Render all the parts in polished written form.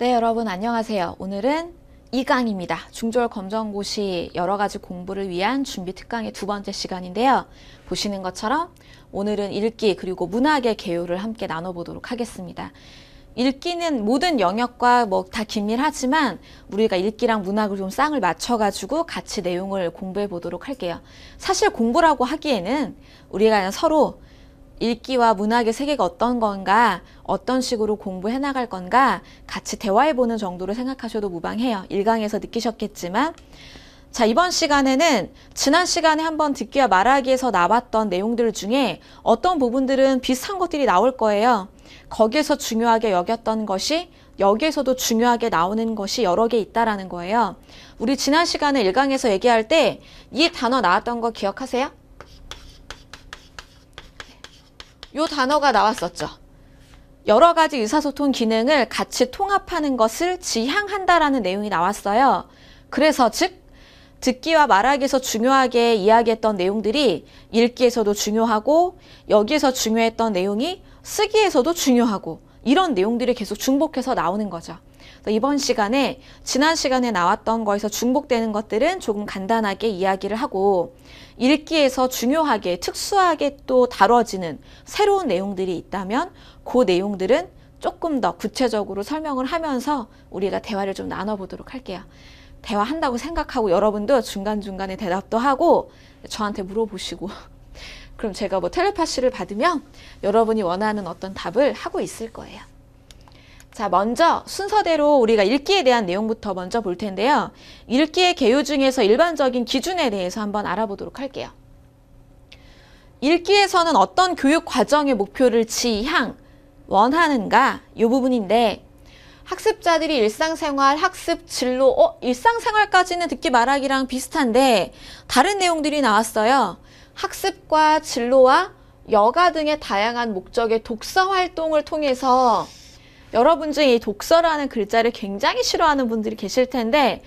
네, 여러분 안녕하세요. 오늘은 2강입니다. 중졸 검정고시 여러 가지 공부를 위한 준비 특강의 두 번째 시간인데요. 보시는 것처럼 오늘은 읽기 그리고 문학의 개요를 함께 나눠보도록 하겠습니다. 읽기는 모든 영역과 다 긴밀하지만 우리가 읽기랑 문학을 좀 쌍을 맞춰가지고 같이 내용을 공부해 보도록 할게요. 사실 공부라고 하기에는 우리가 그냥 서로 읽기와 문학의 세계가 어떤 건가, 어떤 식으로 공부해 나갈 건가 같이 대화해보는 정도로 생각하셔도 무방해요. 1강에서 느끼셨겠지만 자, 이번 시간에는 지난 시간에 한번 듣기와 말하기에서 나왔던 내용들 중에 어떤 부분들은 비슷한 것들이 나올 거예요. 거기에서 중요하게 여겼던 것이 여기에서도 중요하게 나오는 것이 여러 개 있다라는 거예요. 우리 지난 시간에 1강에서 얘기할 때 이 단어 나왔던 거 기억하세요? 요 단어가 나왔었죠. 여러 가지 의사소통 기능을 같이 통합하는 것을 지향한다라는 내용이 나왔어요. 그래서 즉 듣기와 말하기에서 중요하게 이야기했던 내용들이 읽기에서도 중요하고 여기에서 중요했던 내용이 쓰기에서도 중요하고 이런 내용들이 계속 중복해서 나오는 거죠. 이번 시간에 지난 시간에 나왔던 거에서 중복되는 것들은 조금 간단하게 이야기를 하고 읽기에서 중요하게 특수하게 또 다뤄지는 새로운 내용들이 있다면 그 내용들은 조금 더 구체적으로 설명을 하면서 우리가 대화를 좀 나눠보도록 할게요. 대화한다고 생각하고 여러분도 중간중간에 대답도 하고 저한테 물어보시고 그럼 제가 텔레파시를 받으면 여러분이 원하는 어떤 답을 하고 있을 거예요. 자, 먼저 순서대로 우리가 읽기에 대한 내용부터 먼저 볼 텐데요. 읽기의 개요 중에서 일반적인 기준에 대해서 한번 알아보도록 할게요. 읽기에서는 어떤 교육 과정의 목표를 원하는가? 이 부분인데 학습자들이 일상생활, 학습, 진로, 일상생활까지는 듣기 말하기랑 비슷한데 다른 내용들이 나왔어요. 학습과 진로와 여가 등의 다양한 목적의 독서 활동을 통해서 여러분 중에 이 독서라는 글자를 굉장히 싫어하는 분들이 계실 텐데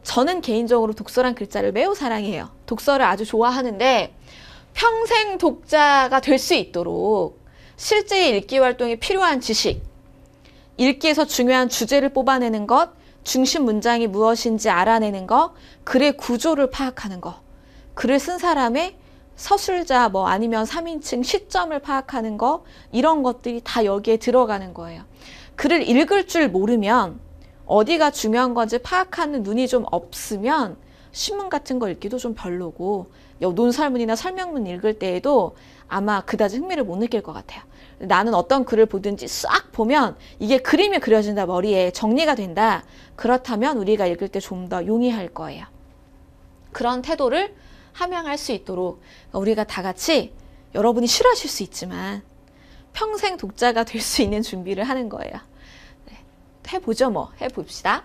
저는 개인적으로 독서란 글자를 매우 사랑해요. 독서를 아주 좋아하는데 평생 독자가 될 수 있도록 실제의 읽기 활동에 필요한 지식, 읽기에서 중요한 주제를 뽑아내는 것, 중심 문장이 무엇인지 알아내는 것, 글의 구조를 파악하는 것, 글을 쓴 사람의 서술자 아니면 3인칭 시점을 파악하는 거 이런 것들이 다 여기에 들어가는 거예요. 글을 읽을 줄 모르면 어디가 중요한 건지 파악하는 눈이 좀 없으면 신문 같은 거 읽기도 좀 별로고 논설문이나 설명문 읽을 때에도 아마 그다지 흥미를 못 느낄 것 같아요. 나는 어떤 글을 보든지 싹 보면 이게 그림이 그려진다, 머리에 정리가 된다. 그렇다면 우리가 읽을 때 좀 더 용이할 거예요. 그런 태도를 함양할 수 있도록 우리가 다 같이 여러분이 싫어하실 수 있지만 평생 독자가 될 수 있는 준비를 하는 거예요. 네, 해보죠. 해봅시다.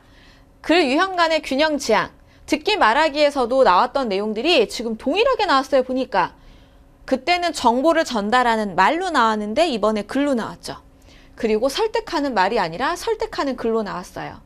글 유형 간의 균형 지향. 듣기 말하기에서도 나왔던 내용들이 지금 동일하게 나왔어요. 보니까 그때는 정보를 전달하는 말로 나왔는데 이번에 글로 나왔죠. 그리고 설득하는 말이 아니라 설득하는 글로 나왔어요.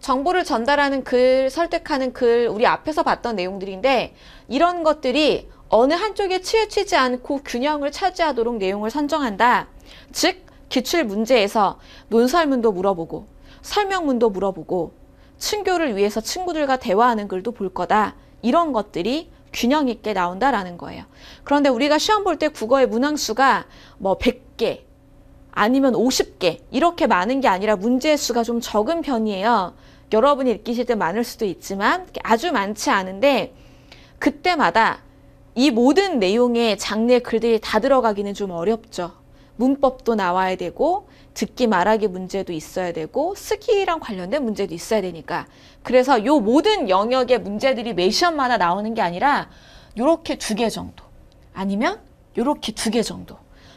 정보를 전달하는 글, 설득하는 글, 우리 앞에서 봤던 내용들인데 이런 것들이 어느 한쪽에 치우치지 않고 균형을 차지하도록 내용을 선정한다. 즉, 기출 문제에서 논설문도 물어보고 설명문도 물어보고 친교를 위해서 친구들과 대화하는 글도 볼 거다. 이런 것들이 균형 있게 나온다라는 거예요. 그런데 우리가 시험 볼 때 국어의 문항수가 100개 아니면 50개 이렇게 많은 게 아니라 문제의 수가 좀 적은 편이에요. 여러분이 읽으실 때 많을 수도 있지만 아주 많지 않은데 그때마다 이 모든 내용의 장르의 글들이 다 들어가기는 좀 어렵죠. 문법도 나와야 되고 듣기 말하기 문제도 있어야 되고 쓰기랑 관련된 문제도 있어야 되니까 그래서 요 모든 영역의 문제들이 매 시험마다 나오는 게 아니라 요렇게 2개 정도 아니면 요렇게 2개 정도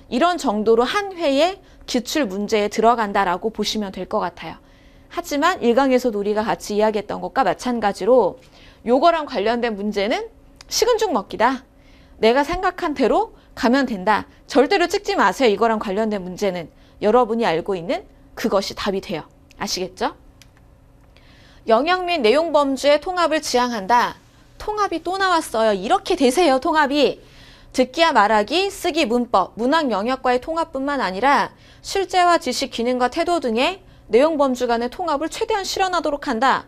이런 정도로 한 회에 기출 문제에 들어간다라고 보시면 될 것 같아요. 하지만 1강에서도 우리가 같이 이야기했던 것과 마찬가지로 요거랑 관련된 문제는 식은 죽 먹기다. 내가 생각한 대로 가면 된다. 절대로 찍지 마세요. 이거랑 관련된 문제는 여러분이 알고 있는 그것이 답이 돼요. 아시겠죠? 영역 및 내용 범주의 통합을 지향한다. 통합이 또 나왔어요. 이렇게 되세요. 통합이. 듣기와 말하기, 쓰기, 문법, 문학 영역과의 통합뿐만 아니라 실제와 지식, 기능과 태도 등의 내용 범주 간의 통합을 최대한 실현하도록 한다.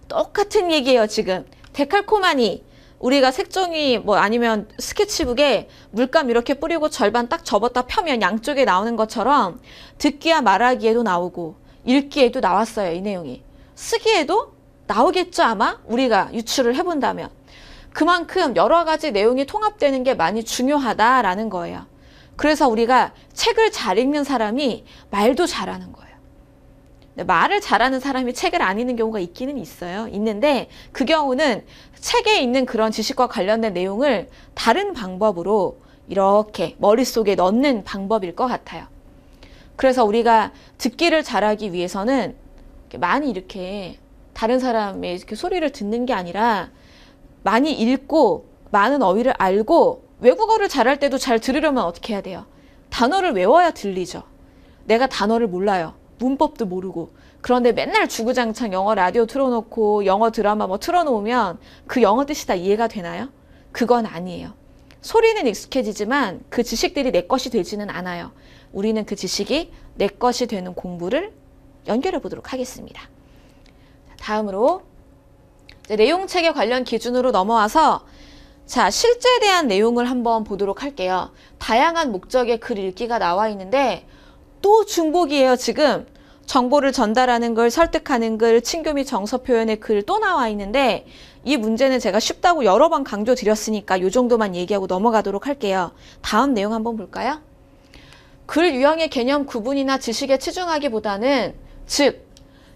똑같은 얘기예요, 지금. 데칼코마니. 우리가 색종이 뭐 아니면 스케치북에 물감 이렇게 뿌리고 절반 딱 접었다 펴면 양쪽에 나오는 것처럼 듣기와 말하기에도 나오고 읽기에도 나왔어요, 이 내용이. 쓰기에도 나오겠죠, 아마? 우리가 유추를 해본다면. 그만큼 여러 가지 내용이 통합되는 게 많이 중요하다라는 거예요. 그래서 우리가 책을 잘 읽는 사람이 말도 잘하는 거예요. 말을 잘하는 사람이 책을 안 읽는 경우가 있기는 있어요. 있는데 그 경우는 책에 있는 그런 지식과 관련된 내용을 다른 방법으로 이렇게 머릿속에 넣는 방법일 것 같아요. 그래서 우리가 듣기를 잘하기 위해서는 많이 이렇게 다른 사람의 이렇게 소리를 듣는 게 아니라 많이 읽고 많은 어휘를 알고 외국어를 잘할 때도 잘 들으려면 어떻게 해야 돼요? 단어를 외워야 들리죠. 내가 단어를 몰라요. 문법도 모르고. 그런데 맨날 주구장창 영어 라디오 틀어놓고 영어 드라마 뭐 틀어놓으면 그 영어 뜻이 다 이해가 되나요? 그건 아니에요. 소리는 익숙해지지만 그 지식들이 내 것이 되지는 않아요. 우리는 그 지식이 내 것이 되는 공부를 연결해 보도록 하겠습니다. 다음으로 이제 내용체계 관련 기준으로 넘어와서 자, 실제에 대한 내용을 한번 보도록 할게요. 다양한 목적의 글 읽기가 나와 있는데 또 중복이에요, 지금. 정보를 전달하는 글, 설득하는 글, 친교 및 정서 표현의 글 또 나와 있는데 이 문제는 제가 쉽다고 여러 번 강조드렸으니까 이 정도만 얘기하고 넘어가도록 할게요. 다음 내용 한번 볼까요? 글 유형의 개념 구분이나 지식에 치중하기보다는 즉,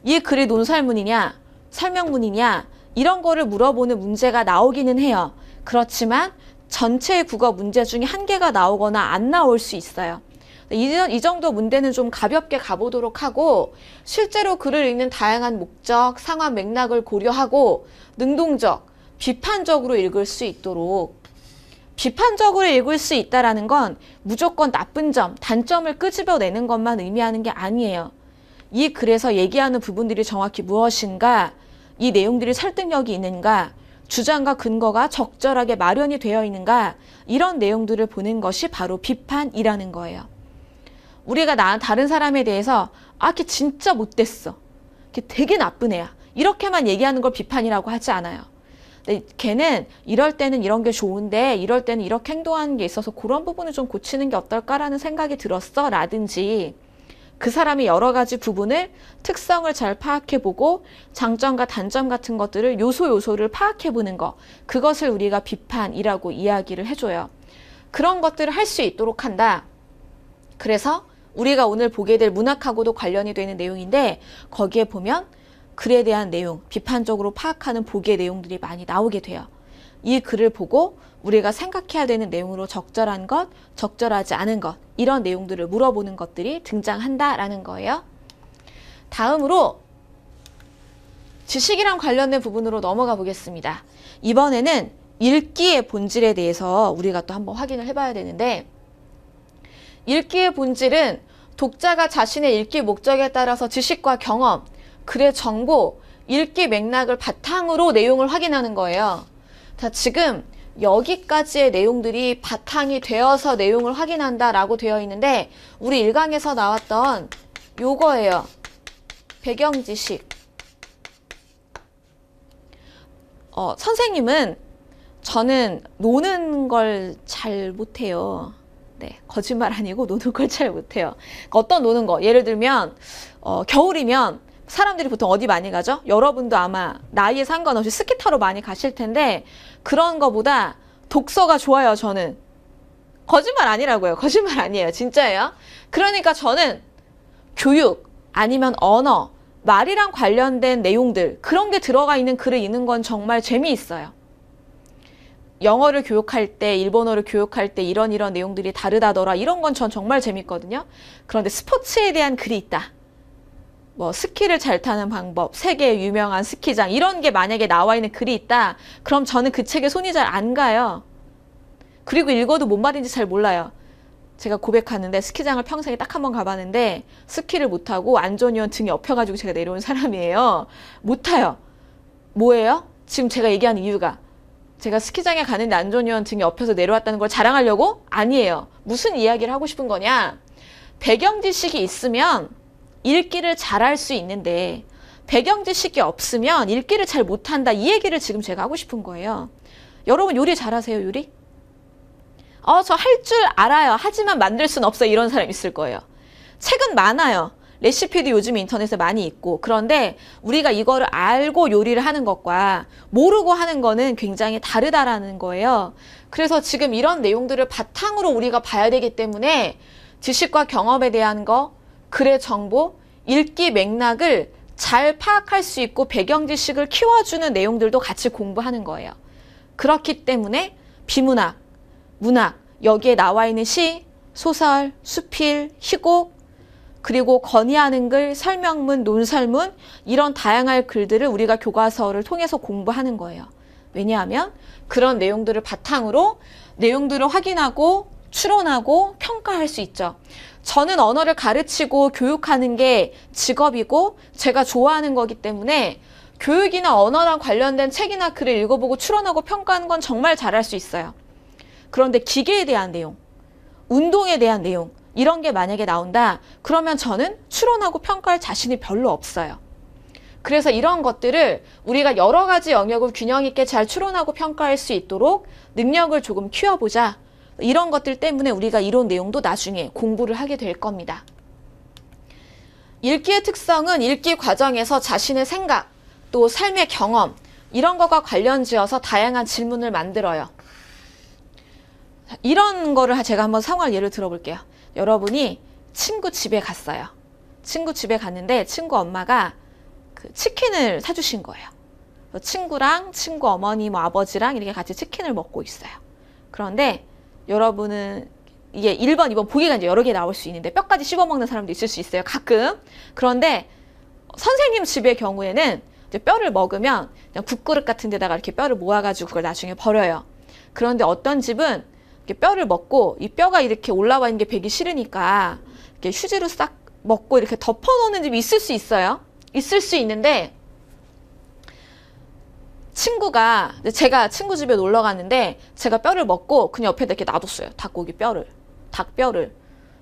이 글이 논설문이냐, 설명문이냐 이런 거를 물어보는 문제가 나오기는 해요. 그렇지만 전체의 국어 문제 중에 한 개가 나오거나 안 나올 수 있어요. 이 정도 문제는 좀 가볍게 가보도록 하고 실제로 글을 읽는 다양한 목적, 상황, 맥락을 고려하고 능동적, 비판적으로 읽을 수 있도록 비판적으로 읽을 수 있다는 건 무조건 나쁜 점, 단점을 끄집어내는 것만 의미하는 게 아니에요. 이 글에서 얘기하는 부분들이 정확히 무엇인가, 이 내용들이 설득력이 있는가, 주장과 근거가 적절하게 마련이 되어 있는가 이런 내용들을 보는 것이 바로 비판이라는 거예요. 우리가 다른 사람에 대해서 걔 진짜 못됐어. 걔 되게 나쁜 애야. 이렇게만 얘기하는 걸 비판이라고 하지 않아요. 근데 걔는 이럴 때는 이런 게 좋은데 이럴 때는 이렇게 행동하는 게 있어서 그런 부분을 좀 고치는 게 어떨까라는 생각이 들었어 라든지 그 사람이 여러 가지 부분을 특성을 잘 파악해보고 장점과 단점 같은 것들을 요소를 파악해보는 거 그것을 우리가 비판이라고 이야기를 해줘요. 그런 것들을 할 수 있도록 한다. 그래서 우리가 오늘 보게 될 문학하고도 관련이 되는 내용인데 거기에 보면 글에 대한 내용, 비판적으로 파악하는 보기의 내용들이 많이 나오게 돼요. 이 글을 보고 우리가 생각해야 되는 내용으로 적절한 것, 적절하지 않은 것 이런 내용들을 물어보는 것들이 등장한다라는 거예요. 다음으로 지식이랑 관련된 부분으로 넘어가 보겠습니다. 이번에는 읽기의 본질에 대해서 우리가 또 한번 확인을 해봐야 되는데 읽기의 본질은 독자가 자신의 읽기 목적에 따라서 지식과 경험, 글의 정보, 읽기 맥락을 바탕으로 내용을 확인하는 거예요. 자, 지금 여기까지의 내용들이 바탕이 되어서 내용을 확인한다라고 되어 있는데 우리 1강에서 나왔던 요거예요. 배경지식. 선생님은 저는 노는 걸 잘 못해요. 네, 거짓말 아니고 노는 걸 잘 못해요. 어떤 노는 거? 예를 들면 겨울이면 사람들이 보통 어디 많이 가죠? 여러분도 아마 나이에 상관없이 스키 타러 많이 가실 텐데 그런 거보다 독서가 좋아요, 저는. 거짓말 아니라고요. 거짓말 아니에요. 진짜예요. 그러니까 저는 교육 아니면 언어, 말이랑 관련된 내용들 그런 게 들어가 있는 글을 읽는 건 정말 재미있어요. 영어를 교육할 때, 일본어를 교육할 때 이런 내용들이 다르다더라. 이런 건 전 정말 재밌거든요. 그런데 스포츠에 대한 글이 있다. 뭐 스키를 잘 타는 방법, 세계 유명한 스키장 이런 게 만약에 나와 있는 글이 있다. 그럼 저는 그 책에 손이 잘 안 가요. 그리고 읽어도 뭔 말인지 잘 몰라요. 제가 고백하는데 스키장을 평생에 딱 한 번 가봤는데 스키를 못하고 안전요원 등에 엎여가지고 제가 내려온 사람이에요. 못 타요. 뭐예요? 지금 제가 얘기하는 이유가 제가 스키장에 가는데 안전요원 등에 엎여서 내려왔다는 걸 자랑하려고? 아니에요. 무슨 이야기를 하고 싶은 거냐? 배경 지식이 있으면 읽기를 잘할 수 있는데 배경 지식이 없으면 읽기를 잘 못한다. 이 얘기를 지금 제가 하고 싶은 거예요. 여러분 요리 잘하세요, 요리? 저 할 줄 알아요. 하지만 만들 순 없어요. 이런 사람 있을 거예요. 책은 많아요. 레시피도 요즘 인터넷에 많이 있고. 그런데 우리가 이거를 알고 요리를 하는 것과 모르고 하는 거는 굉장히 다르다라는 거예요. 그래서 지금 이런 내용들을 바탕으로 우리가 봐야 되기 때문에 지식과 경험에 대한 거, 글의 정보, 읽기 맥락을 잘 파악할 수 있고 배경 지식을 키워주는 내용들도 같이 공부하는 거예요. 그렇기 때문에 비문학, 문학, 여기에 나와 있는 시, 소설, 수필, 희곡, 그리고 건의하는 글, 설명문, 논설문 이런 다양한 글들을 우리가 교과서를 통해서 공부하는 거예요. 왜냐하면 그런 내용들을 바탕으로 내용들을 확인하고 추론하고 평가할 수 있죠. 저는 언어를 가르치고 교육하는 게 직업이고 제가 좋아하는 거기 때문에 교육이나 언어랑 관련된 책이나 글을 읽어보고 추론하고 평가하는 건 정말 잘할 수 있어요. 그런데 기계에 대한 내용, 운동에 대한 내용 이런 게 만약에 나온다 그러면 저는 추론하고 평가할 자신이 별로 없어요. 그래서 이런 것들을 우리가 여러 가지 영역을 균형 있게 잘 추론하고 평가할 수 있도록 능력을 조금 키워보자. 이런 것들 때문에 우리가 이론 내용도 나중에 공부를 하게 될 겁니다. 읽기의 특성은 읽기 과정에서 자신의 생각, 또 삶의 경험 이런 것과 관련지어서 다양한 질문을 만들어요. 이런 거를 제가 한번 상황 예를 들어볼게요. 여러분이 친구 집에 갔어요. 친구 집에 갔는데 친구 엄마가 그 치킨을 사주신 거예요. 친구랑 친구 어머니, 아버지랑 이렇게 같이 치킨을 먹고 있어요. 그런데 여러분은 이게 1번, 2번 보기가 이제 여러 개 나올 수 있는데 뼈까지 씹어먹는 사람도 있을 수 있어요. 가끔. 그런데 선생님 집의 경우에는 이제 뼈를 먹으면 그냥 국그릇 같은 데다가 이렇게 뼈를 모아가지고 그걸 나중에 버려요. 그런데 어떤 집은 이렇게 뼈를 먹고 이 뼈가 이렇게 올라와 있는 게 배기 싫으니까 이렇게 휴지로 싹 먹고 이렇게 덮어놓는 집이 있을 수 있어요. 있을 수 있는데 제가 친구 집에 놀러 갔는데 제가 뼈를 먹고 그냥 옆에다 이렇게 놔뒀어요. 닭고기 뼈를. 닭뼈를.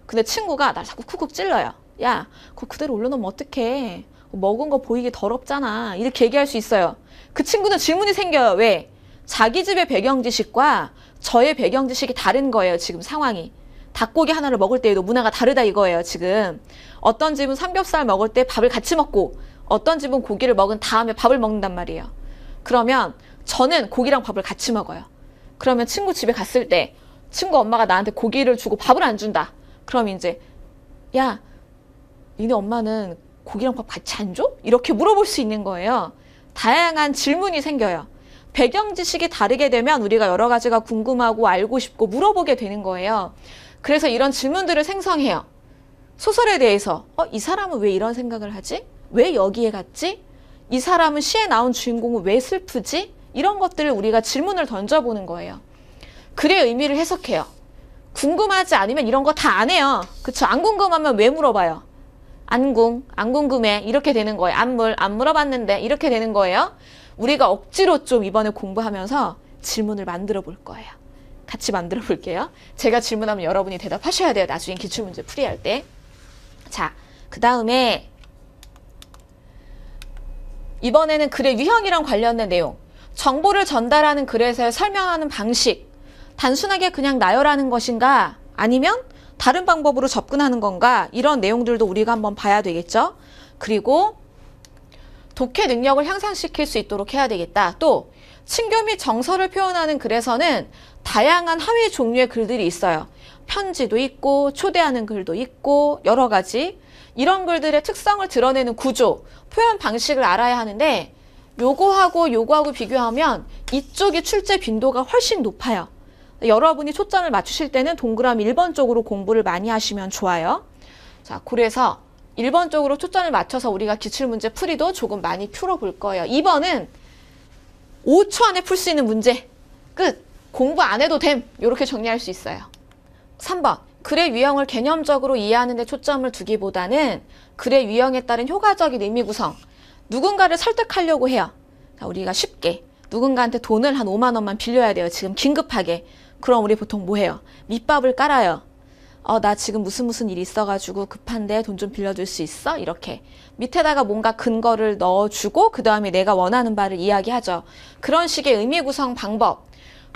근데 친구가 날 자꾸 쿡쿡 찔러요. 야, 그거 그대로 올려놓으면 어떡해. 먹은 거 보이기 더럽잖아. 이렇게 얘기할 수 있어요. 그 친구는 질문이 생겨요. 왜? 자기 집의 배경 지식과 저의 배경 지식이 다른 거예요. 지금 상황이. 닭고기 하나를 먹을 때에도 문화가 다르다 이거예요. 지금. 어떤 집은 삼겹살 먹을 때 밥을 같이 먹고 어떤 집은 고기를 먹은 다음에 밥을 먹는단 말이에요. 그러면 저는 고기랑 밥을 같이 먹어요. 그러면 친구 집에 갔을 때 친구 엄마가 나한테 고기를 주고 밥을 안 준다. 그럼 이제 야, 니네 엄마는 고기랑 밥 같이 안 줘? 이렇게 물어볼 수 있는 거예요. 다양한 질문이 생겨요. 배경 지식이 다르게 되면 우리가 여러 가지가 궁금하고 알고 싶고 물어보게 되는 거예요. 그래서 이런 질문들을 생성해요. 소설에 대해서 이 사람은 왜 이런 생각을 하지? 왜 여기에 갔지? 이 사람은 시에 나온 주인공은 왜 슬프지? 이런 것들을 우리가 질문을 던져보는 거예요. 글의 의미를 해석해요. 궁금하지 않으면 이런 거 다 안 해요. 그쵸? 안 궁금하면 왜 물어봐요? 안 궁금해. 이렇게 되는 거예요. 안 물어봤는데. 이렇게 되는 거예요. 우리가 억지로 좀 이번에 공부하면서 질문을 만들어 볼 거예요. 같이 만들어 볼게요. 제가 질문하면 여러분이 대답하셔야 돼요. 나중에 기출문제 풀이할 때. 자, 그 다음에 이번에는 글의 유형이랑 관련된 내용. 정보를 전달하는 글에서의 설명하는 방식. 단순하게 그냥 나열하는 것인가? 아니면 다른 방법으로 접근하는 건가? 이런 내용들도 우리가 한번 봐야 되겠죠? 그리고 독해 능력을 향상시킬 수 있도록 해야 되겠다. 또 친교 및 정서를 표현하는 글에서는 다양한 하위 종류의 글들이 있어요. 편지도 있고 초대하는 글도 있고 여러 가지. 이런 글들의 특성을 드러내는 구조, 표현 방식을 알아야 하는데 요거하고 비교하면 이쪽이 출제 빈도가 훨씬 높아요. 여러분이 초점을 맞추실 때는 동그라미 1번 쪽으로 공부를 많이 하시면 좋아요. 자, 그래서 1번 쪽으로 초점을 맞춰서 우리가 기출문제 풀이도 조금 많이 풀어볼 거예요. 2번은 5초 안에 풀 수 있는 문제. 끝. 공부 안 해도 됨. 이렇게 정리할 수 있어요. 3번. 글의 유형을 개념적으로 이해하는 데 초점을 두기보다는 글의 유형에 따른 효과적인 의미 구성. 누군가를 설득하려고 해요. 자, 우리가 쉽게 누군가한테 돈을 한 5만 원만 빌려야 돼요. 지금 긴급하게. 그럼 우리 보통 뭐 해요? 밑밥을 깔아요. 나 지금 무슨 일이 있어가지고 급한데 돈 좀 빌려줄 수 있어? 이렇게 밑에다가 뭔가 근거를 넣어주고 그 다음에 내가 원하는 바를 이야기하죠. 그런 식의 의미 구성 방법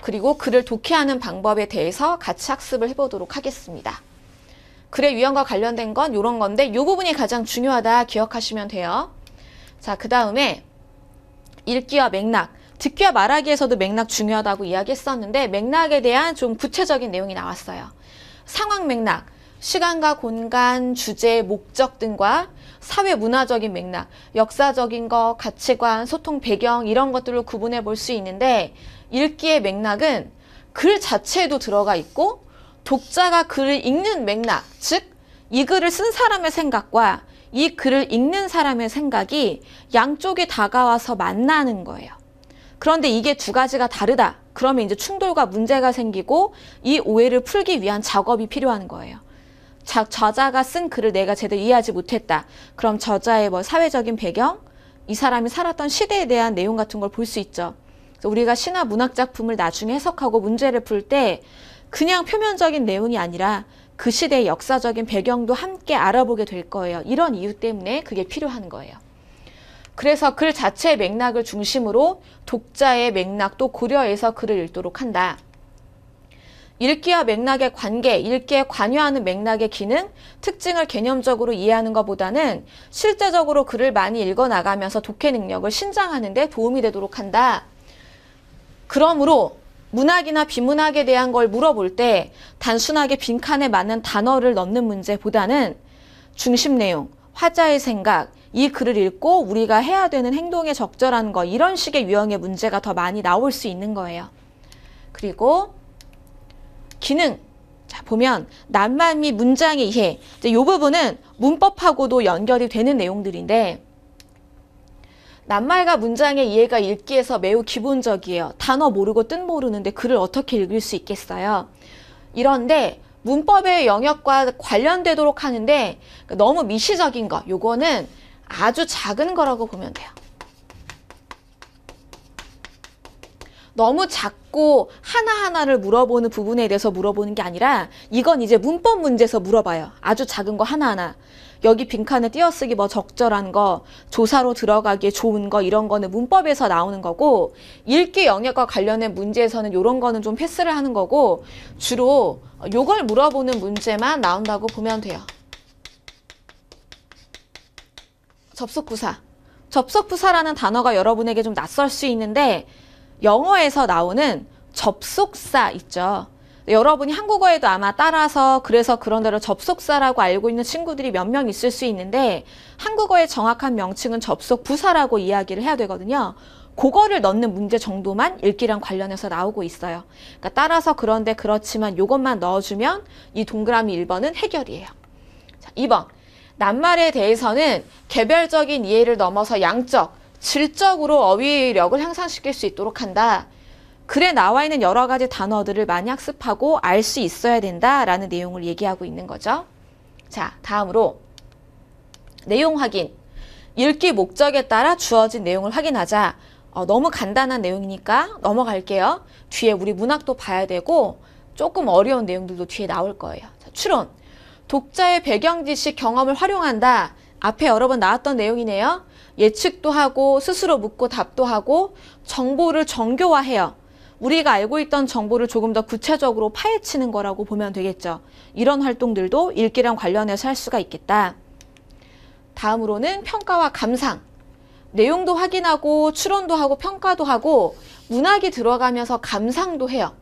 그리고 글을 독해하는 방법에 대해서 같이 학습을 해보도록 하겠습니다. 글의 유형과 관련된 건 이런 건데 이 부분이 가장 중요하다 기억하시면 돼요. 자, 그 다음에 읽기와 맥락, 듣기와 말하기에서도 맥락 중요하다고 이야기했었는데 맥락에 대한 좀 구체적인 내용이 나왔어요. 상황 맥락, 시간과 공간, 주제, 목적 등과 사회 문화적인 맥락, 역사적인 것, 가치관, 소통 배경 이런 것들로 구분해 볼 수 있는데 읽기의 맥락은 글 자체에도 들어가 있고 독자가 글을 읽는 맥락, 즉 이 글을 쓴 사람의 생각과 이 글을 읽는 사람의 생각이 양쪽이 다가와서 만나는 거예요. 그런데 이게 두 가지가 다르다. 그러면 이제 충돌과 문제가 생기고 이 오해를 풀기 위한 작업이 필요한 거예요. 저자가 쓴 글을 내가 제대로 이해하지 못했다. 그럼 저자의 사회적인 배경, 이 사람이 살았던 시대에 대한 내용 같은 걸 볼 수 있죠. 그래서 우리가 신화 문학 작품을 나중에 해석하고 문제를 풀 때 그냥 표면적인 내용이 아니라 그 시대의 역사적인 배경도 함께 알아보게 될 거예요. 이런 이유 때문에 그게 필요한 거예요. 그래서 글 자체의 맥락을 중심으로 독자의 맥락도 고려해서 글을 읽도록 한다. 읽기와 맥락의 관계, 읽기에 관여하는 맥락의 기능, 특징을 개념적으로 이해하는 것보다는 실제적으로 글을 많이 읽어나가면서 독해 능력을 신장하는 데 도움이 되도록 한다. 그러므로 문학이나 비문학에 대한 걸 물어볼 때 단순하게 빈칸에 맞는 단어를 넣는 문제보다는 중심 내용, 화자의 생각, 이 글을 읽고 우리가 해야 되는 행동에 적절한 거 이런 식의 유형의 문제가 더 많이 나올 수 있는 거예요. 그리고 기능, 자 보면 낱말 및 문장의 이해, 이 부분은 문법하고도 연결이 되는 내용들인데 낱말과 문장의 이해가 읽기에서 매우 기본적이에요. 단어 모르고 뜻 모르는데 글을 어떻게 읽을 수 있겠어요? 이런데 문법의 영역과 관련되도록 하는데 너무 미시적인 거, 요거는 아주 작은 거라고 보면 돼요. 너무 작고 하나하나를 물어보는 부분에 대해서 물어보는 게 아니라 이건 이제 문법 문제에서 물어봐요. 아주 작은 거 하나하나. 여기 빈칸에 띄어쓰기 적절한 거, 조사로 들어가기에 좋은 거 이런 거는 문법에서 나오는 거고 읽기 영역과 관련된 문제에서는 이런 거는 좀 패스를 하는 거고 주로 요걸 물어보는 문제만 나온다고 보면 돼요. 접속부사. 접속부사라는 단어가 여러분에게 좀 낯설 수 있는데 영어에서 나오는 접속사 있죠. 여러분이 한국어에도 아마 따라서 그래서 그런 대로 접속사라고 알고 있는 친구들이 몇 명 있을 수 있는데 한국어의 정확한 명칭은 접속부사라고 이야기를 해야 되거든요. 그거를 넣는 문제 정도만 읽기랑 관련해서 나오고 있어요. 그러니까 따라서 그런데 그렇지만 이것만 넣어주면 이 동그라미 1번은 해결이에요. 자, 2번. 낱말에 대해서는 개별적인 이해를 넘어서 양적, 질적으로 어휘력을 향상시킬 수 있도록 한다. 글에 나와 있는 여러 가지 단어들을 많이 학습하고 알 수 있어야 된다라는 내용을 얘기하고 있는 거죠. 자, 다음으로 내용 확인. 읽기 목적에 따라 주어진 내용을 확인하자. 너무 간단한 내용이니까 넘어갈게요. 뒤에 우리 문학도 봐야 되고 조금 어려운 내용들도 뒤에 나올 거예요. 자, 추론. 독자의 배경 지식 경험을 활용한다. 앞에 여러 번 나왔던 내용이네요. 예측도 하고 스스로 묻고 답도 하고 정보를 정교화해요. 우리가 알고 있던 정보를 조금 더 구체적으로 파헤치는 거라고 보면 되겠죠. 이런 활동들도 읽기랑 관련해서 할 수가 있겠다. 다음으로는 평가와 감상. 내용도 확인하고 추론도 하고 평가도 하고 문학이 들어가면서 감상도 해요.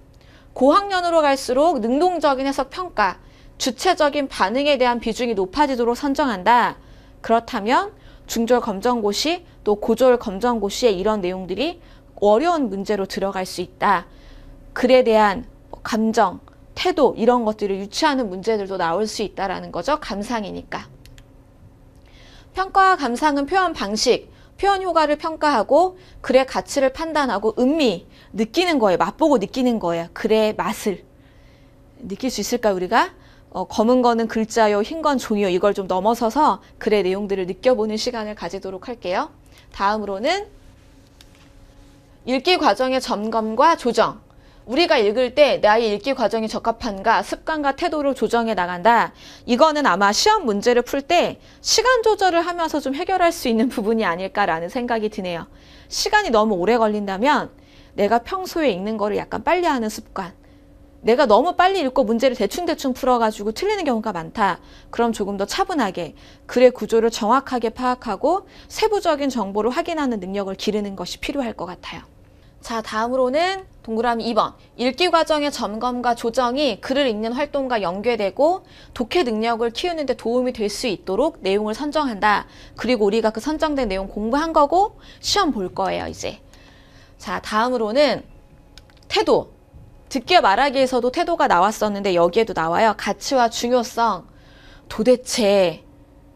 고학년으로 갈수록 능동적인 해석 평가, 주체적인 반응에 대한 비중이 높아지도록 선정한다. 그렇다면 중졸 검정고시 또 고졸 검정고시에 이런 내용들이 어려운 문제로 들어갈 수 있다. 글에 대한 감정, 태도 이런 것들을 유추하는 문제들도 나올 수 있다라는 거죠. 감상이니까. 평가와 감상은 표현 방식, 표현 효과를 평가하고 글의 가치를 판단하고 음미, 느끼는 거예요. 맛보고 느끼는 거예요. 글의 맛을. 느낄 수 있을까 우리가? 검은 거는 글자요, 흰 건 종이요. 이걸 좀 넘어서서 글의 내용들을 느껴보는 시간을 가지도록 할게요. 다음으로는 읽기 과정의 점검과 조정. 우리가 읽을 때 나의 읽기 과정이 적합한가, 습관과 태도를 조정해 나간다. 이거는 아마 시험 문제를 풀 때 시간 조절을 하면서 좀 해결할 수 있는 부분이 아닐까라는 생각이 드네요. 시간이 너무 오래 걸린다면 내가 평소에 읽는 거를 약간 빨리 하는 습관. 내가 너무 빨리 읽고 문제를 대충대충 풀어가지고 틀리는 경우가 많다. 그럼 조금 더 차분하게 글의 구조를 정확하게 파악하고 세부적인 정보를 확인하는 능력을 기르는 것이 필요할 것 같아요. 자, 다음으로는 동그라미 2번. 읽기 과정의 점검과 조정이 글을 읽는 활동과 연계되고 독해 능력을 키우는 데 도움이 될 수 있도록 내용을 선정한다. 그리고 우리가 그 선정된 내용 공부한 거고 시험 볼 거예요, 이제. 자, 다음으로는 태도. 듣기와 말하기에서도 태도가 나왔었는데 여기에도 나와요. 가치와 중요성. 도대체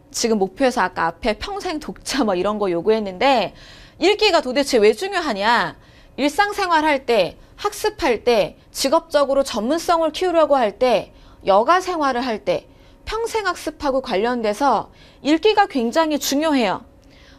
지금 목표에서 아까 앞에 평생 독자 뭐 이런 거 요구했는데 읽기가 도대체 왜 중요하냐? 일상생활 할 때, 학습할 때, 직업적으로 전문성을 키우려고 할 때, 여가 생활을 할 때, 평생학습하고 관련돼서 읽기가 굉장히 중요해요.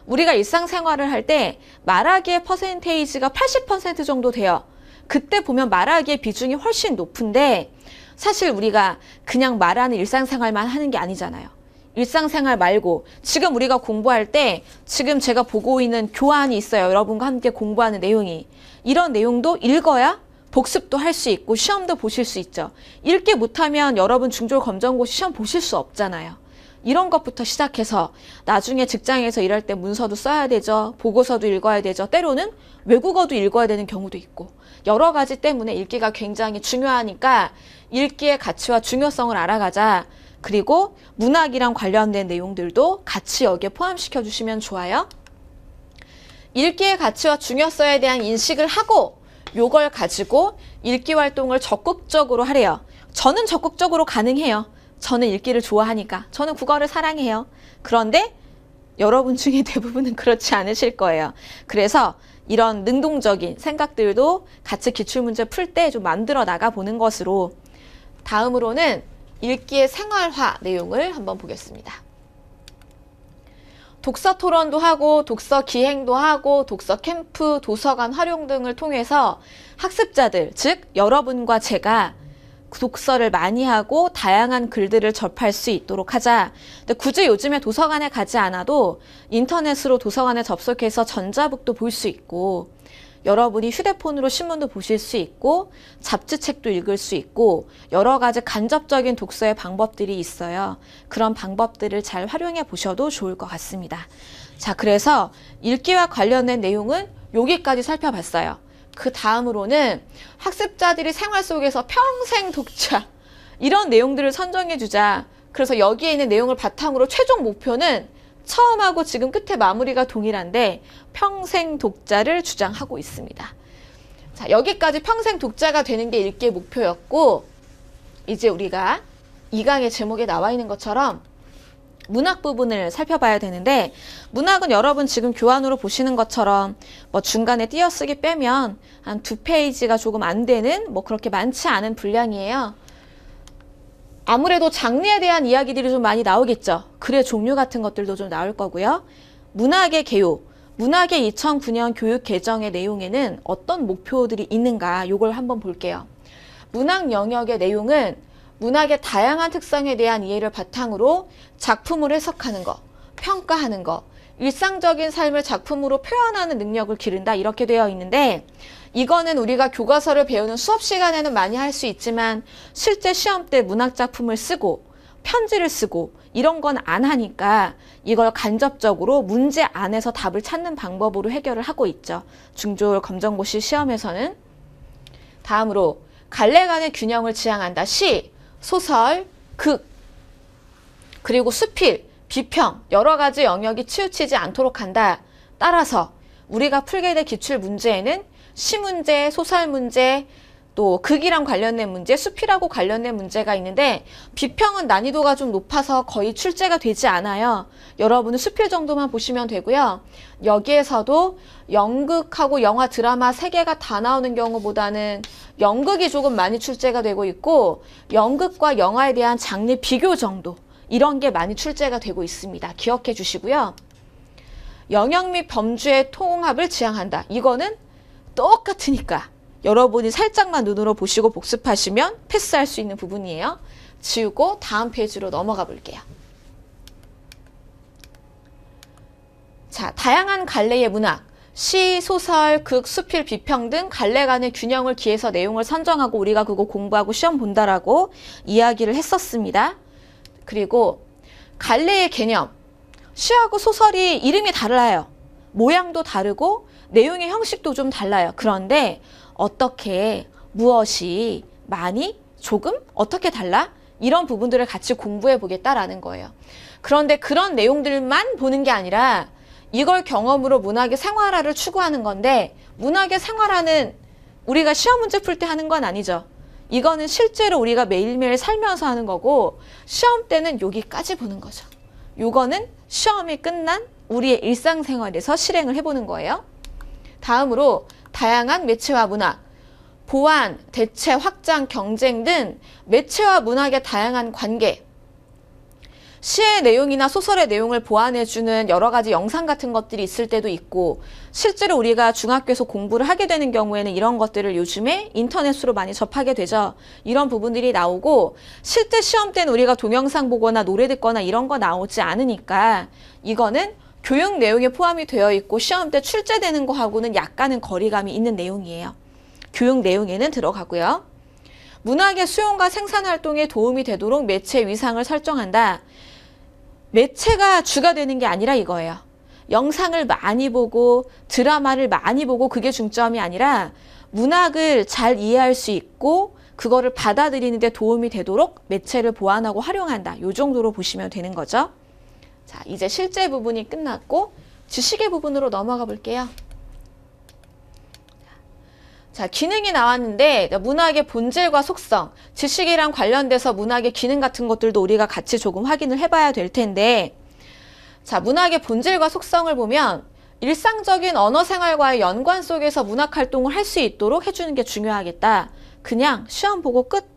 우리가 일상생활을 할 때 말하기의 퍼센테이지가 80% 정도 돼요. 그때 보면 말하기의 비중이 훨씬 높은데 사실 우리가 그냥 말하는 일상생활만 하는 게 아니잖아요. 일상생활 말고 지금 우리가 공부할 때 지금 제가 보고 있는 교환이 있어요. 여러분과 함께 공부하는 내용이. 이런 내용도 읽어야 복습도 할 수 있고 시험도 보실 수 있죠. 읽기 못하면 여러분 중졸 검정고시 시험 보실 수 없잖아요. 이런 것부터 시작해서 나중에 직장에서 일할 때 문서도 써야 되죠. 보고서도 읽어야 되죠. 때로는 외국어도 읽어야 되는 경우도 있고 여러 가지 때문에 읽기가 굉장히 중요하니까 읽기의 가치와 중요성을 알아가자. 그리고 문학이랑 관련된 내용들도 같이 여기에 포함시켜 주시면 좋아요. 읽기의 가치와 중요성에 대한 인식을 하고 요걸 가지고 읽기 활동을 적극적으로 하래요. 저는 적극적으로 가능해요. 저는 읽기를 좋아하니까. 저는 국어를 사랑해요. 그런데 여러분 중에 대부분은 그렇지 않으실 거예요. 그래서 이런 능동적인 생각들도 같이 기출문제 풀 때 좀 만들어 나가 보는 것으로 다음으로는 읽기의 생활화 내용을 한번 보겠습니다. 독서 토론도 하고 독서 기행도 하고 독서 캠프, 도서관 활용 등을 통해서 학습자들, 즉 여러분과 제가 독서를 많이 하고 다양한 글들을 접할 수 있도록 하자. 근데 굳이 요즘에 도서관에 가지 않아도 인터넷으로 도서관에 접속해서 전자북도 볼 수 있고 여러분이 휴대폰으로 신문도 보실 수 있고 잡지책도 읽을 수 있고 여러 가지 간접적인 독서의 방법들이 있어요. 그런 방법들을 잘 활용해 보셔도 좋을 것 같습니다. 자, 그래서 읽기와 관련된 내용은 여기까지 살펴봤어요. 그 다음으로는 학습자들이 생활 속에서 평생 독자 이런 내용들을 선정해 주자. 그래서 여기에 있는 내용을 바탕으로 최종 목표는 처음하고 지금 끝에 마무리가 동일한데 평생 독자를 주장하고 있습니다. 자, 여기까지 평생 독자가 되는 게 읽기의 목표였고 이제 우리가 2강의 제목에 나와 있는 것처럼 문학 부분을 살펴봐야 되는데 문학은 여러분 지금 교환으로 보시는 것처럼 뭐 중간에 띄어쓰기 빼면 한 2페이지가 조금 안 되는 뭐 그렇게 많지 않은 분량이에요. 아무래도 장르에 대한 이야기들이 좀 많이 나오겠죠. 글의 종류 같은 것들도 좀 나올 거고요. 문학의 개요, 문학의 2009년 교육 개정의 내용에는 어떤 목표들이 있는가 이걸 한번 볼게요. 문학 영역의 내용은 문학의 다양한 특성에 대한 이해를 바탕으로 작품을 해석하는 것, 평가하는 것, 일상적인 삶을 작품으로 표현하는 능력을 기른다 이렇게 되어 있는데 이거는 우리가 교과서를 배우는 수업 시간에는 많이 할 수 있지만 실제 시험 때 문학 작품을 쓰고 편지를 쓰고 이런 건 안 하니까 이걸 간접적으로 문제 안에서 답을 찾는 방법으로 해결을 하고 있죠. 중졸 검정고시 시험에서는. 다음으로 갈래 간의 균형을 지향한다. 시, 소설, 극, 그리고 수필, 비평 여러 가지 영역이 치우치지 않도록 한다. 따라서 우리가 풀게 될 기출 문제에는 시문제, 소설 문제, 또 극이랑 관련된 문제, 수필하고 관련된 문제가 있는데 비평은 난이도가 좀 높아서 거의 출제가 되지 않아요. 여러분은 수필 정도만 보시면 되고요. 여기에서도 연극하고 영화, 드라마 3개가 다 나오는 경우보다는 연극이 조금 많이 출제가 되고 있고 연극과 영화에 대한 장르 비교 정도 이런 게 많이 출제가 되고 있습니다. 기억해 주시고요. 영역 및 범주의 통합을 지향한다. 이거는 똑같으니까 여러분이 살짝만 눈으로 보시고 복습하시면 패스할 수 있는 부분이에요. 지우고 다음 페이지로 넘어가 볼게요. 자, 다양한 갈래의 문학, 시, 소설, 극, 수필, 비평 등 갈래 간의 균형을 기해서 내용을 선정하고 우리가 그거 공부하고 시험 본다라고 이야기를 했었습니다. 그리고 갈래의 개념, 시하고 소설이 이름이 달라요. 모양도 다르고 내용의 형식도 좀 달라요. 그런데 어떻게, 무엇이, 많이, 조금, 어떻게 달라? 이런 부분들을 같이 공부해 보겠다라는 거예요. 그런데 그런 내용들만 보는 게 아니라 이걸 경험으로 문학의 생활화를 추구하는 건데, 문학의 생활화는 우리가 시험 문제 풀 때 하는 건 아니죠. 이거는 실제로 우리가 매일매일 살면서 하는 거고, 시험 때는 여기까지 보는 거죠. 요거는 시험이 끝난 우리의 일상생활에서 실행을 해보는 거예요. 다음으로 다양한 매체와 문학, 보완, 대체, 확장, 경쟁 등 매체와 문학의 다양한 관계, 시의 내용이나 소설의 내용을 보완해주는 여러 가지 영상 같은 것들이 있을 때도 있고, 실제로 우리가 중학교에서 공부를 하게 되는 경우에는 이런 것들을 요즘에 인터넷으로 많이 접하게 되죠. 이런 부분들이 나오고, 실제 시험 때는 우리가 동영상 보거나 노래 듣거나 이런 거 나오지 않으니까 이거는 교육 내용에 포함이 되어 있고 시험 때 출제되는 거하고는 약간은 거리감이 있는 내용이에요. 교육 내용에는 들어가고요. 문학의 수용과 생산 활동에 도움이 되도록 매체 위상을 설정한다. 매체가 주가 되는 게 아니라 이거예요. 영상을 많이 보고 드라마를 많이 보고 그게 중점이 아니라 문학을 잘 이해할 수 있고 그거를 받아들이는 데 도움이 되도록 매체를 보완하고 활용한다. 이 정도로 보시면 되는 거죠. 자, 이제 실제 부분이 끝났고 지식의 부분으로 넘어가 볼게요. 자, 기능이 나왔는데 문학의 본질과 속성, 지식이랑 관련돼서 문학의 기능 같은 것들도 우리가 같이 조금 확인을 해봐야 될 텐데, 자, 문학의 본질과 속성을 보면 일상적인 언어 생활과의 연관 속에서 문학 활동을 할 수 있도록 해주는 게 중요하겠다. 그냥 시험 보고 끝,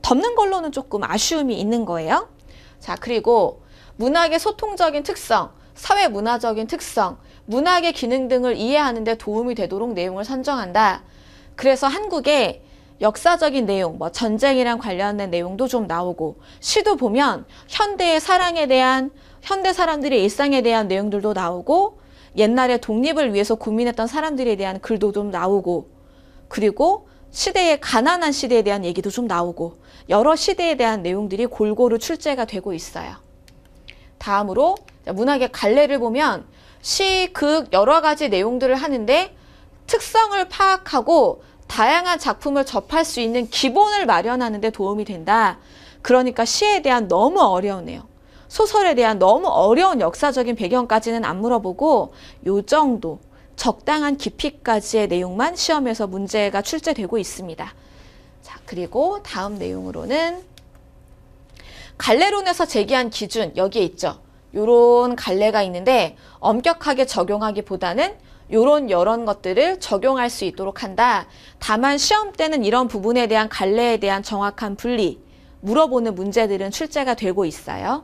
덮는 걸로는 조금 아쉬움이 있는 거예요. 자, 그리고 문학의 소통적인 특성, 사회문화적인 특성, 문학의 기능 등을 이해하는 데 도움이 되도록 내용을 선정한다. 그래서 한국의 역사적인 내용, 뭐 전쟁이랑 관련된 내용도 좀 나오고, 시도 보면 현대의 사랑에 대한, 현대 사람들의 일상에 대한 내용들도 나오고, 옛날에 독립을 위해서 고민했던 사람들에 대한 글도 좀 나오고, 그리고 시대의 가난한 시대에 대한 얘기도 좀 나오고, 여러 시대에 대한 내용들이 골고루 출제가 되고 있어요. 다음으로 문학의 갈래를 보면 시, 극 여러 가지 내용들을 하는데 특성을 파악하고 다양한 작품을 접할 수 있는 기본을 마련하는 데 도움이 된다. 그러니까 시에 대한 너무 어려운 내용, 소설에 대한 너무 어려운 역사적인 배경까지는 안 물어보고 요 정도 적당한 깊이까지의 내용만 시험에서 문제가 출제되고 있습니다. 자, 그리고 다음 내용으로는 갈래론에서 제기한 기준, 여기에 있죠. 요런 갈래가 있는데 엄격하게 적용하기보다는 요런 여런 것들을 적용할 수 있도록 한다. 다만 시험 때는 이런 부분에 대한 갈래에 대한 정확한 분리, 물어보는 문제들은 출제가 되고 있어요.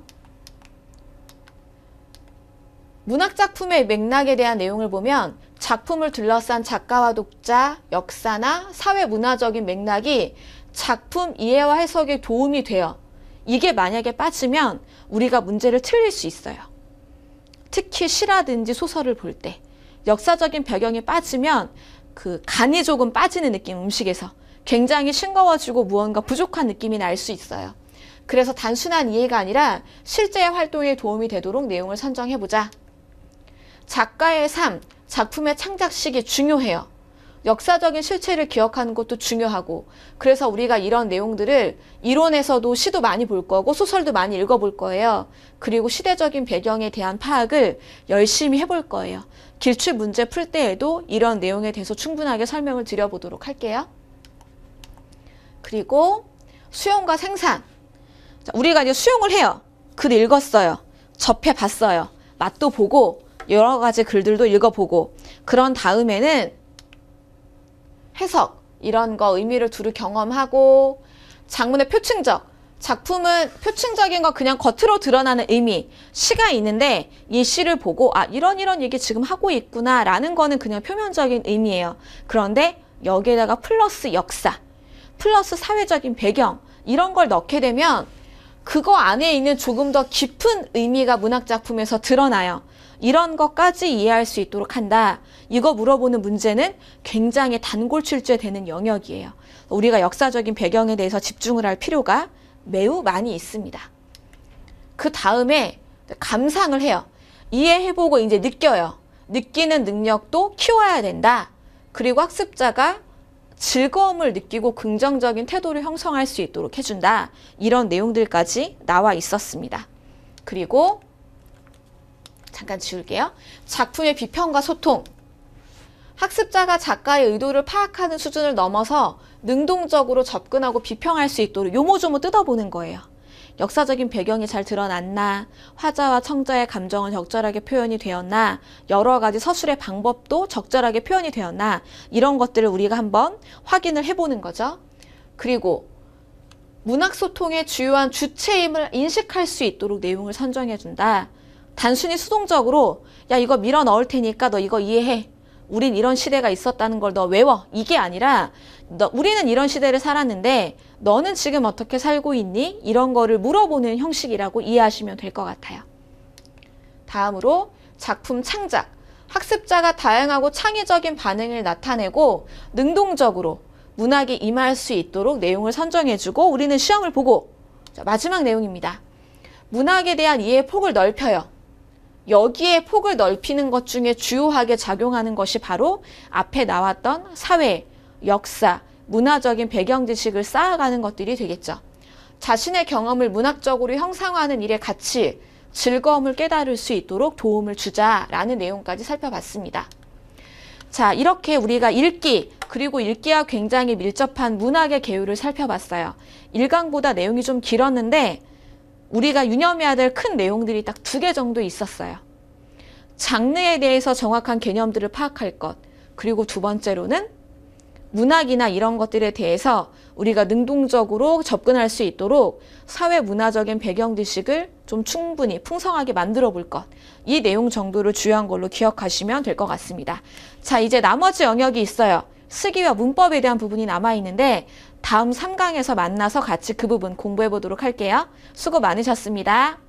문학작품의 맥락에 대한 내용을 보면 작품을 둘러싼 작가와 독자, 역사나 사회문화적인 맥락이 작품 이해와 해석에 도움이 돼요. 이게 만약에 빠지면 우리가 문제를 틀릴 수 있어요. 특히 시라든지 소설을 볼 때 역사적인 배경이 빠지면 그 간이 조금 빠지는 느낌, 음식에서 굉장히 싱거워지고 무언가 부족한 느낌이 날 수 있어요. 그래서 단순한 이해가 아니라 실제의 활동에 도움이 되도록 내용을 선정해보자. 작가의 삶, 작품의 창작 시기 중요해요. 역사적인 실체를 기억하는 것도 중요하고, 그래서 우리가 이런 내용들을 이론에서도 시도 많이 볼 거고 소설도 많이 읽어볼 거예요. 그리고 시대적인 배경에 대한 파악을 열심히 해볼 거예요. 기출 문제 풀 때에도 이런 내용에 대해서 충분하게 설명을 드려보도록 할게요. 그리고 수용과 생산. 자, 우리가 이제 수용을 해요. 글 읽었어요. 접해봤어요. 맛도 보고 여러 가지 글들도 읽어보고, 그런 다음에는 해석, 이런 거 의미를 두루 경험하고, 장문의 표층적, 작품은 표층적인 거 그냥 겉으로 드러나는 의미, 시가 있는데 이 시를 보고 아, 이런 얘기 지금 하고 있구나 라는 거는 그냥 표면적인 의미예요. 그런데 여기에다가 플러스 역사, 플러스 사회적인 배경 이런 걸 넣게 되면 그거 안에 있는 조금 더 깊은 의미가 문학작품에서 드러나요. 이런 것까지 이해할 수 있도록 한다. 이거 물어보는 문제는 굉장히 단골 출제되는 영역이에요. 우리가 역사적인 배경에 대해서 집중을 할 필요가 매우 많이 있습니다. 그 다음에 감상을 해요. 이해해보고 이제 느껴요. 느끼는 능력도 키워야 된다. 그리고 학습자가 즐거움을 느끼고 긍정적인 태도를 형성할 수 있도록 해준다. 이런 내용들까지 나와 있었습니다. 그리고 잠깐 지울게요. 작품의 비평과 소통. 학습자가 작가의 의도를 파악하는 수준을 넘어서 능동적으로 접근하고 비평할 수 있도록 요모조모 뜯어보는 거예요. 역사적인 배경이 잘 드러났나, 화자와 청자의 감정은 적절하게 표현이 되었나, 여러 가지 서술의 방법도 적절하게 표현이 되었나, 이런 것들을 우리가 한번 확인을 해보는 거죠. 그리고 문학소통의 주요한 주체임을 인식할 수 있도록 내용을 선정해준다. 단순히 수동적으로 야 이거 밀어 넣을 테니까 너 이거 이해해. 우린 이런 시대가 있었다는 걸 너 외워. 이게 아니라 우리는 이런 시대를 살았는데 너는 지금 어떻게 살고 있니? 이런 거를 물어보는 형식이라고 이해하시면 될 것 같아요. 다음으로 작품 창작. 학습자가 다양하고 창의적인 반응을 나타내고 능동적으로 문학에 임할 수 있도록 내용을 선정해주고 우리는 시험을 보고. 자, 마지막 내용입니다. 문학에 대한 이해의 폭을 넓혀요. 여기에 폭을 넓히는 것 중에 주요하게 작용하는 것이 바로 앞에 나왔던 사회, 역사, 문화적인 배경 지식을 쌓아가는 것들이 되겠죠. 자신의 경험을 문학적으로 형상화하는 일의 가치, 즐거움을 깨달을 수 있도록 도움을 주자라는 내용까지 살펴봤습니다. 자, 이렇게 우리가 읽기, 그리고 읽기와 굉장히 밀접한 문학의 계율을 살펴봤어요. 1강보다 내용이 좀 길었는데 우리가 유념해야 될 큰 내용들이 딱 2개 정도 있었어요. 장르에 대해서 정확한 개념들을 파악할 것, 그리고 2번째로는 문학이나 이런 것들에 대해서 우리가 능동적으로 접근할 수 있도록 사회 문화적인 배경 지식을 좀 충분히 풍성하게 만들어 볼 것. 이 내용 정도를 주요한 걸로 기억하시면 될 것 같습니다. 자, 이제 나머지 영역이 있어요. 쓰기와 문법에 대한 부분이 남아있는데 다음 3강에서 만나서 같이 그 부분 공부해 보도록 할게요. 수고 많으셨습니다.